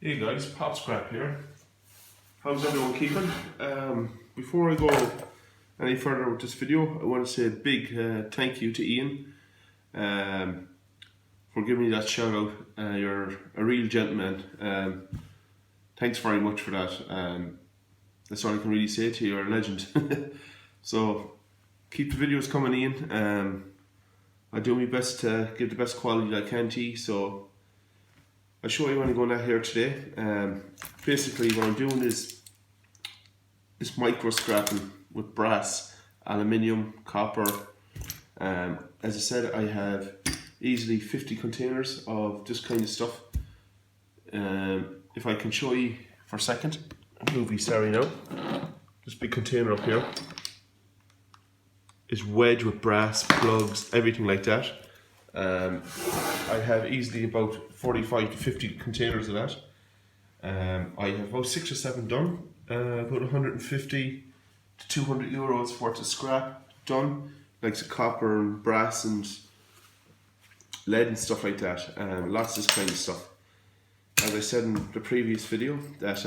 Hey guys, Pop Scrap here. How's everyone keeping? Before I go any further with this video, I want to say a big thank you to Ian for giving me that shout out. You're a real gentleman. Thanks very much for that. That's all I can really say to you. You're a legend. So keep the videos coming, Ian. I do my best to give the best quality that I can to you. So I'll show you what I'm going at here today. Basically what I'm doing is micro scrapping with brass, aluminium, copper. As I said, I have easily 50 containers of this kind of stuff. If I can show you for a second, sorry now. This big container up here is wedged with brass, plugs, everything like that. I have easily about 45 to 50 containers of that. I have about 6 or 7 done, about 150 to 200 euros worth of scrap done, like the copper and brass and lead and stuff like that. Lots of this kind of stuff. As I said in the previous video, that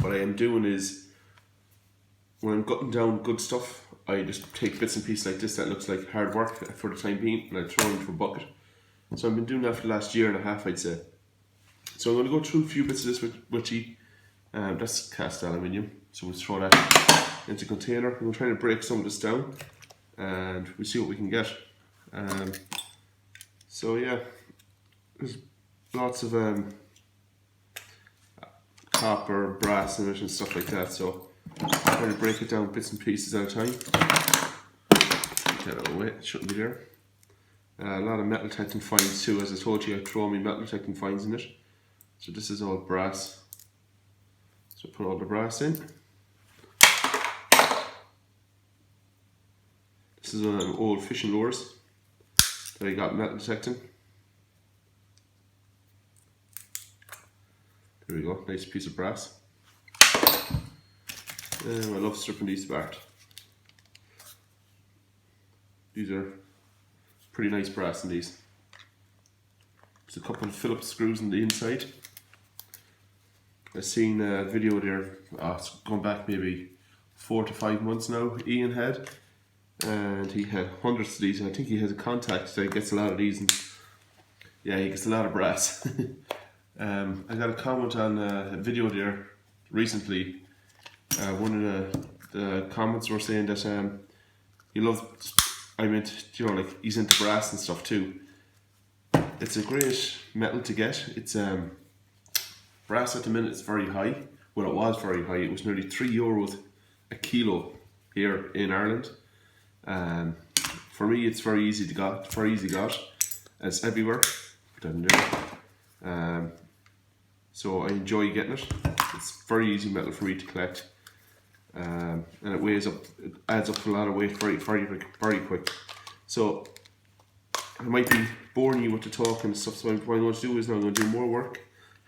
what I am doing is when I'm gutting down good stuff, I just take bits and pieces like this that looks like hard work for the time being, and I throw it into a bucket. So I've been doing that for the last year and a half, I'd say. So I'm going to go through a few bits of this with you. That's cast aluminium, so we'll throw that into a container. We're trying to break some of this down, and we'll see what we can get. So yeah, there's lots of copper, brass in it and stuff like that. So I'm trying to break it down bits and pieces at a time. Get it out of the way, it shouldn't be there. A lot of metal detecting fines too. As I told you, I throw my metal detecting fines in it. So this is all brass. So put all the brass in. This is old fishing lures that I got metal detecting. There we go, nice piece of brass. I love stripping these apart. These are pretty nice brass in these. There's a couple of Phillips screws on the inside. I've seen a video there, it's going back maybe 4 to 5 months now, Ian had, and he had hundreds of these, and I think he has a contact that gets a lot of these, and yeah, he gets a lot of brass. I got a comment on a video there recently. One of the comments were saying that he loves, like he's into brass and stuff too. It's a great metal to get. It's brass at the minute is very high. Well, it was very high. It was nearly €3 a kilo here in Ireland. For me, it's very easy to got. It's everywhere. So I enjoy getting it. It's very easy metal for me to collect. And it adds up to a lot of weight very quick. So I might be boring you with the talk and stuff, so what I'm going to do is now I'm going to do more work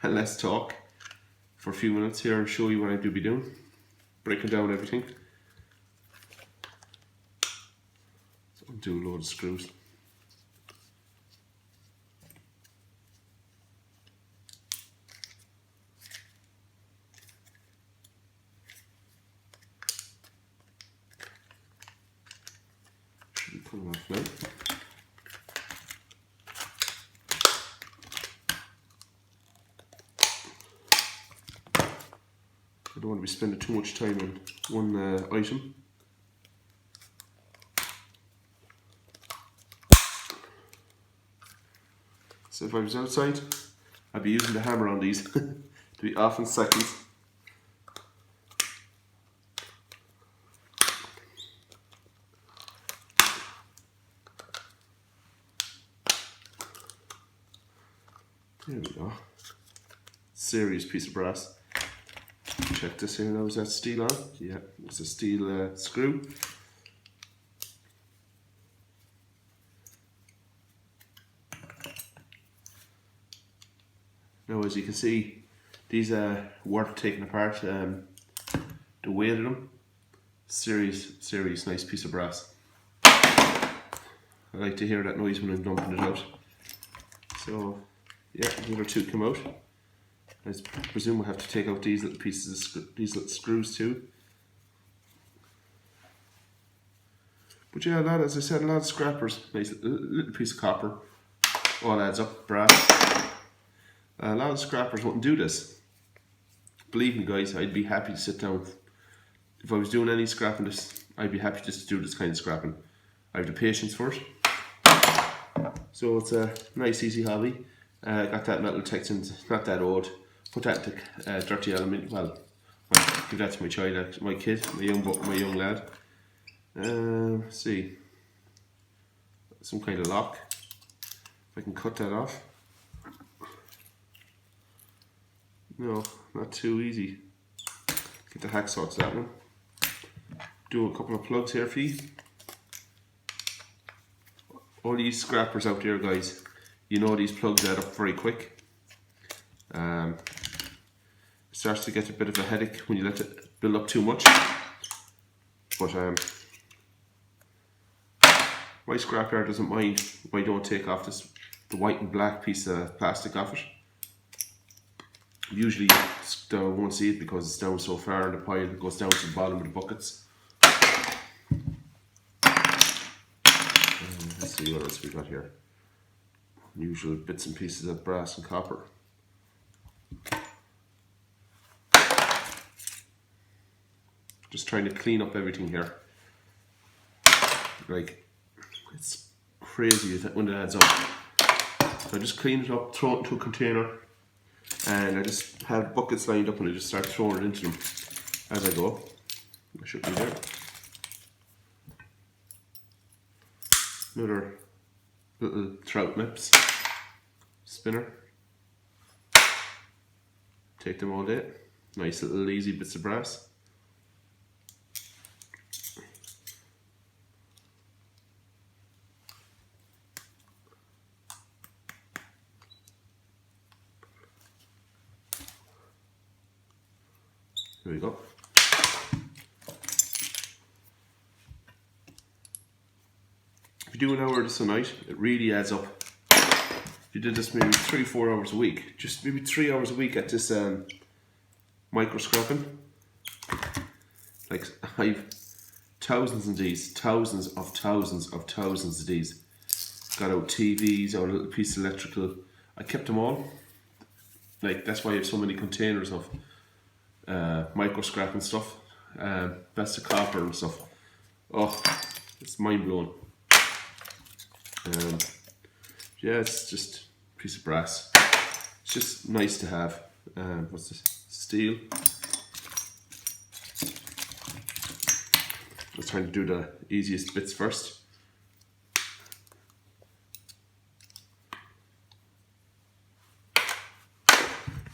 and less talk for a few minutes here and show you what I do be doing, breaking down everything. So I'll do a load of screws. Pull them off now. I don't want to be spending too much time on one item. So if I was outside, I'd be using the hammer on these to be off in seconds. There we go. Serious piece of brass. Check this here now, is that steel on? Yeah, it's a steel screw. Now as you can see, these are worth taking apart. The weight of them, serious nice piece of brass. I like to hear that noise when I'm dumping it out. So yeah, the other two come out. I presume we'll have to take out these little pieces of these little screws too. But yeah, as I said, a lot of scrappers. Nice little piece of copper. All adds up. Brass. A lot of scrappers wouldn't do this. Believe me, guys, I'd be happy to sit down. If I was doing any scrapping this, I'd be happy just to do this kind of scrapping. I have the patience for it. So it's a nice, easy hobby. Got that metal Texan, not that old. Put that into dirty aluminium. Well, I'll give that to my child, my kid, my young lad. Let's see. Some kind of lock. If I can cut that off. No, not too easy. Get the hacksaw to that one. Do a couple of plugs here for you. All these scrappers out there, guys, you know these plugs add up very quick. It starts to get a bit of a headache when you let it build up too much. But my scrapyard doesn't mind if I don't take off the white and black piece of plastic off it. Usually I won't see it because it's down so far in the pile, it goes down to the bottom of the buckets. Let's see what else we got here. Usual bits and pieces of brass and copper. Just trying to clean up everything here. Like, it's crazy when it adds up. So I just clean it up, throw it into a container, and I just have buckets lined up and I just start throwing it into them as I go. I should be there. Another little trout nips spinner. Take them all day. Nice little easy bits of brass. There we go. If you do an hour of this a night, it really adds up. If you did this maybe 3-4 hours a week, just maybe 3 hours a week at this micro scrapping. Like, I've thousands of these, thousands of these. Got out TVs, out a little piece of electrical. I kept them all. Like, that's why I have so many containers of micro scrapping stuff. Best of copper and stuff. Oh, it's mind blowing. Yeah, it's just a piece of brass. It's just nice to have. What's this? Steel. Just trying to do the easiest bits first.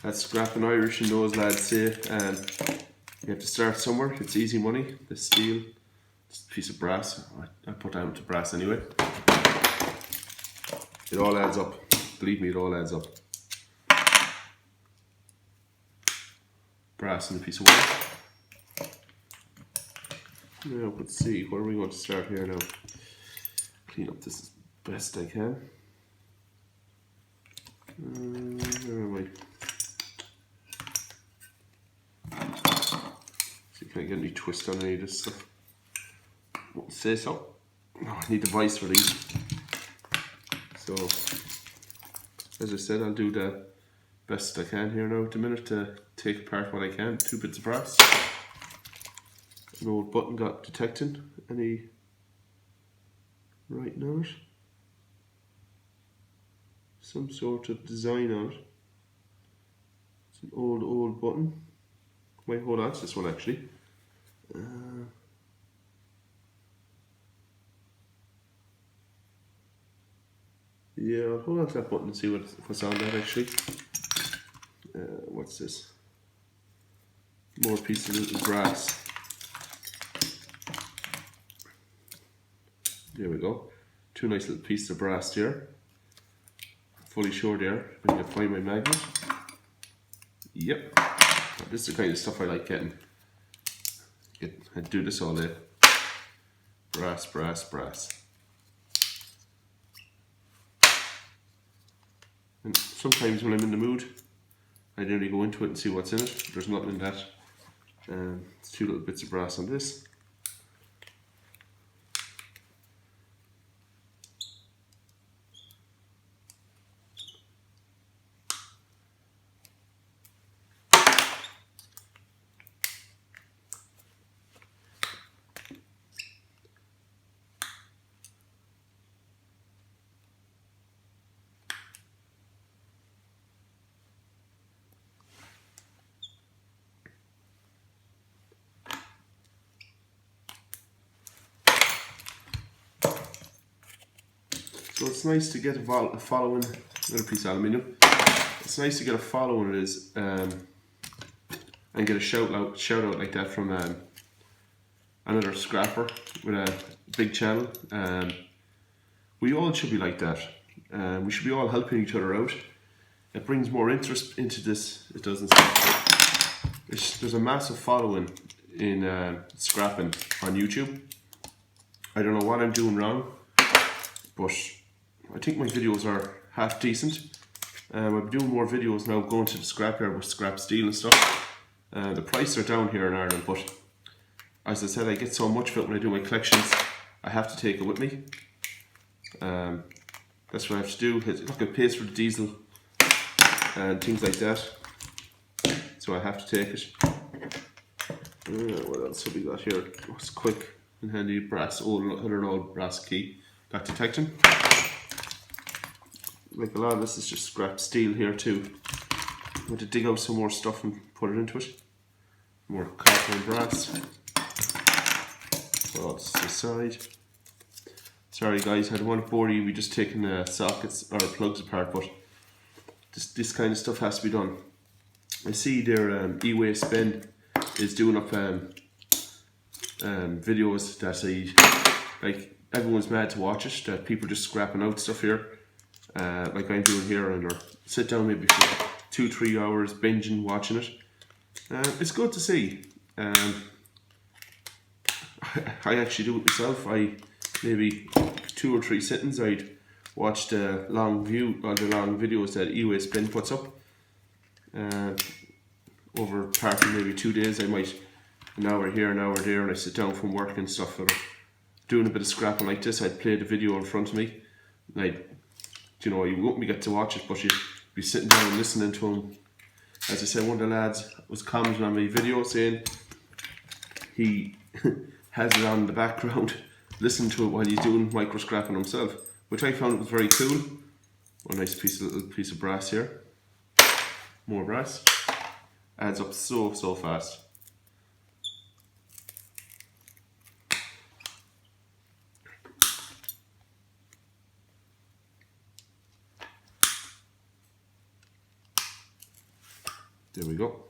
That's scrapping Irish, and those lads say you have to start somewhere. It's easy money. The steel, it's a piece of brass. I put down to brass anyway. It all adds up. Believe me, it all adds up. Brass and a piece of wood. Now, let's see, what are we going to start here now? Clean up this as best I can. Where am I? See, can I get any twist on any of this stuff? Won't say so. Oh, I need the vise for these. So, as I said, I'll do the best I can here now at the minute to take apart what I can. 2 bits of brass. An old button got detecting any writing on it. Some sort of design on it. It's an old button. Wait, hold on, it's this one actually. Yeah, I'll hold on to that button and see what's on that actually. What's this? More pieces of brass. There we go. 2 nice little pieces of brass there. Fully sure there. If I can find my magnet. Yep. This is the kind of stuff I like getting. I do this all day. Brass, brass, brass. And sometimes when I'm in the mood, I nearly go into it and see what's in it. There's nothing in that. It's 2 little bits of brass on this. So it's nice to get a following, another piece of aluminium. It's nice to get a following and get a shout out like that from another scrapper with a big channel. We all should be like that. We should be all helping each other out. It brings more interest into this. It doesn't. There's a massive following in scrapping on YouTube. I don't know what I'm doing wrong, but I think my videos are half decent. I'm doing more videos now, going to the scrapyard with scrap steel and stuff. The prices are down here in Ireland, but as I said, I get so much of it when I do my collections, I have to take it with me. That's what I have to do. Look, it pays for the diesel and things like that, so I have to take it. What else have we got here? What's quick and handy? Brass, another old brass key. Got detecting. Like a lot of this is just scrap steel here too. I'm going to dig out some more stuff and put it into it. More copper and brass. Well, it's the side. Sorry guys, I don't want to bore you. We just taking sockets or plugs apart, but this kind of stuff has to be done. I see their e-waste bin is doing up videos that like everyone's mad to watch it. That people just scrapping out stuff here. Like I'm doing here, and or sit down maybe for 2-3 hours binging watching it. It's good to see. I actually do it myself. Maybe 2 or 3 sittings I'd watch the long videos that e-waste bin puts up. Over part of maybe 2 days, I might an hour here, an hour there, and I sit down from work and stuff. Or doing a bit of scrapping like this, I'd play the video in front of me. You wouldn't get to watch it, but you'd be sitting down and listening to him. As I said, one of the lads was commenting on my video saying he has it on in the background, listening to it while he's doing micro scrapping himself, which I found was very cool. A nice little piece of brass here. More brass. Adds up so fast. There we go.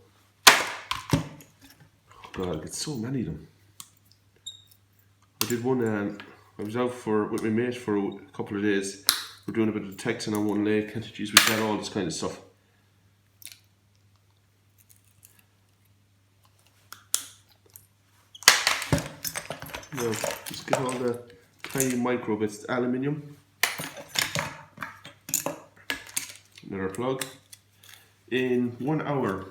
Oh God, I get so many of them. I did one, I was out with my mate for a couple of days. We're doing a bit of detecting on one lake, and geez, we've got all this kind of stuff. Now, just get all the tiny micro bits, aluminium. Another plug. In 1 hour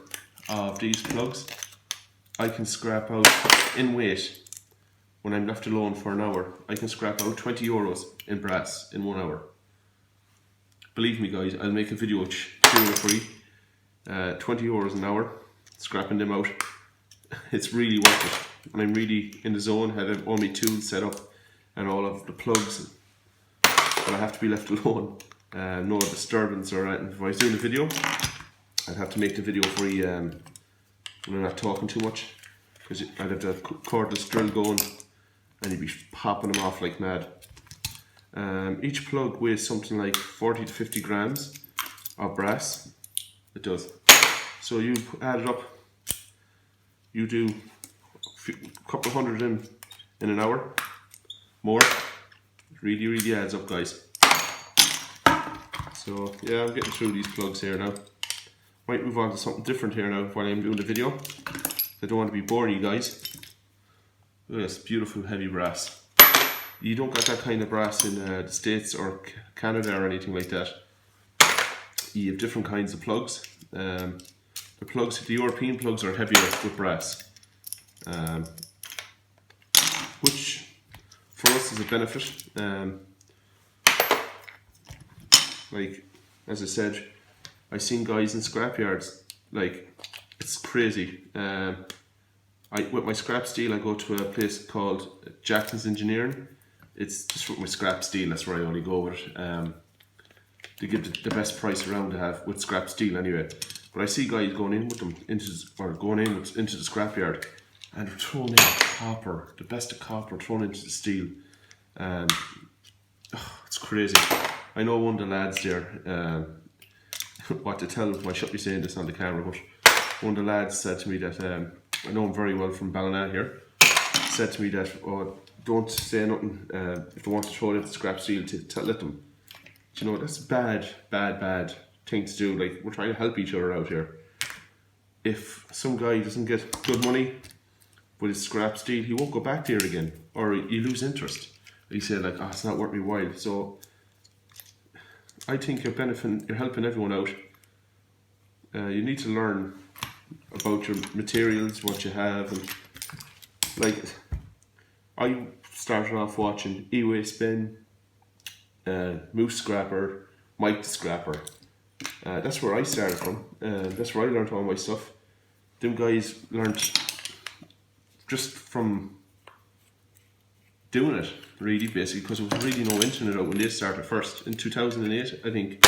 of these plugs, I can scrap out in weight, when I'm left alone for an hour, I can scrap out 20 euros in brass in 1 hour. Believe me guys, I'll make a video doing it for you. 20 euros an hour, scrapping them out. It's really worth it. When I'm really in the zone, had all my tools set up and all of the plugs, but I have to be left alone. No disturbance or anything. If I was doing a video, I'd have to make the video for you when I'm not talking too much, because I'd have the cordless drill going and you'd be popping them off like mad. Each plug weighs something like 40 to 50 grams of brass. It does. So you add it up, you do a couple of hundred in an hour, more. It really adds up, guys. So yeah, I'm getting through these plugs here now. Might move on to something different here now while I'm doing the video. I don't want to be boring you guys. Look at this beautiful heavy brass. You don't get that kind of brass in the States or Canada or anything like that. You have different kinds of plugs. The plugs, the European plugs are heavier with brass, which for us is a benefit. Like, as I said, I've seen guys in scrapyards, like, it's crazy. With my scrap steel, I go to a place called Jackson's Engineering. It's just with my scrap steel, that's where I only go with it. They give the best price around to have with scrap steel anyway. But I see guys going in with them into the scrapyard and they're throwing in copper, the best of copper thrown into the steel. It's crazy. I know one of the lads there, what to tell him, I should be saying this on the camera, but one of the lads said to me that, I know him very well from Ballina here, said to me that, oh, don't say nothing if they want to throw it into scrap steel, let them. You know, that's bad thing to do. Like, we're trying to help each other out here. If some guy doesn't get good money with his scrap steel, he won't go back there again, or you lose interest. He said, like, oh, it's not worth my while. So I think you're benefiting, you're helping everyone out. You need to learn about your materials, what you have, and like, I started off watching E-Waste Bin, Moose Scrapper, Mike the Scrapper. That's where I started from. That's where I learned all my stuff. Them guys learned just from doing it, really, basically, because there was really no internet out when they started first. In 2008, I think,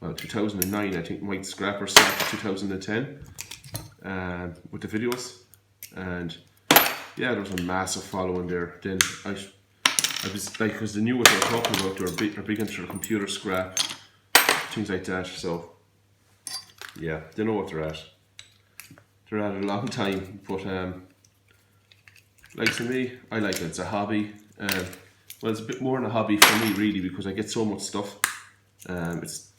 well, 2009, I think Mike the Scrapper started 2010 with the videos. And yeah, there was a massive following there. Then I was like, because they knew what they were talking about, they're big into the computer scrap, things like that, so yeah, they know what they're at. They're at it a long time, but like, to me, I like it, it's a hobby. Well, it's a bit more than a hobby for me, really, because I get so much stuff. It's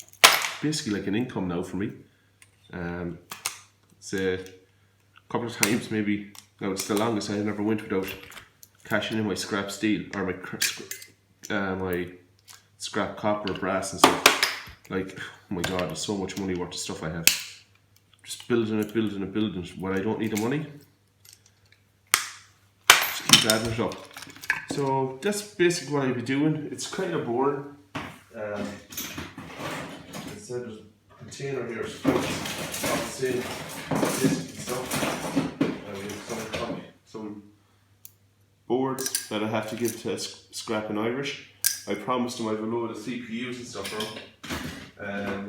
basically like an income now for me. It's a couple of times, maybe, now it's the longest I never went without cashing in my scrap steel, or my scrap copper, brass and stuff. Like, oh my god, there's so much money worth of stuff I have. Just building it. When I don't need the money, just keep adding it up. So that's basically what I'll be doing. It's kind of boring. Instead there's a container here, some boards that I have to give to Scrap and Irish. I promised them I have a load of CPUs and stuff for them. And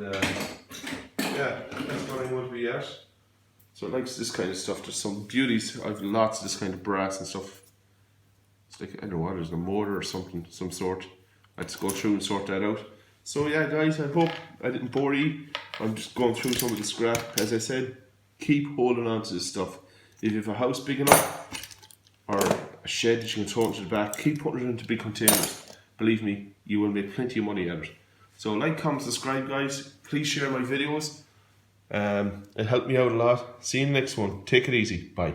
yeah, that's what I'm going to be at. So it likes this kind of stuff. There's some beauties. I have lots of this kind of brass and stuff. It's like, I don't know what, there's a motor or something, some sort. I just go through and sort that out. So yeah, guys, I hope I didn't bore you. I'm just going through some of the scrap. As I said, keep holding on to this stuff. If you have a house big enough, or a shed that you can throw into the back, keep putting it into big containers. Believe me, you will make plenty of money out of it. So like, comment, subscribe, guys. Please share my videos. It helped me out a lot. See you in the next one. Take it easy. Bye.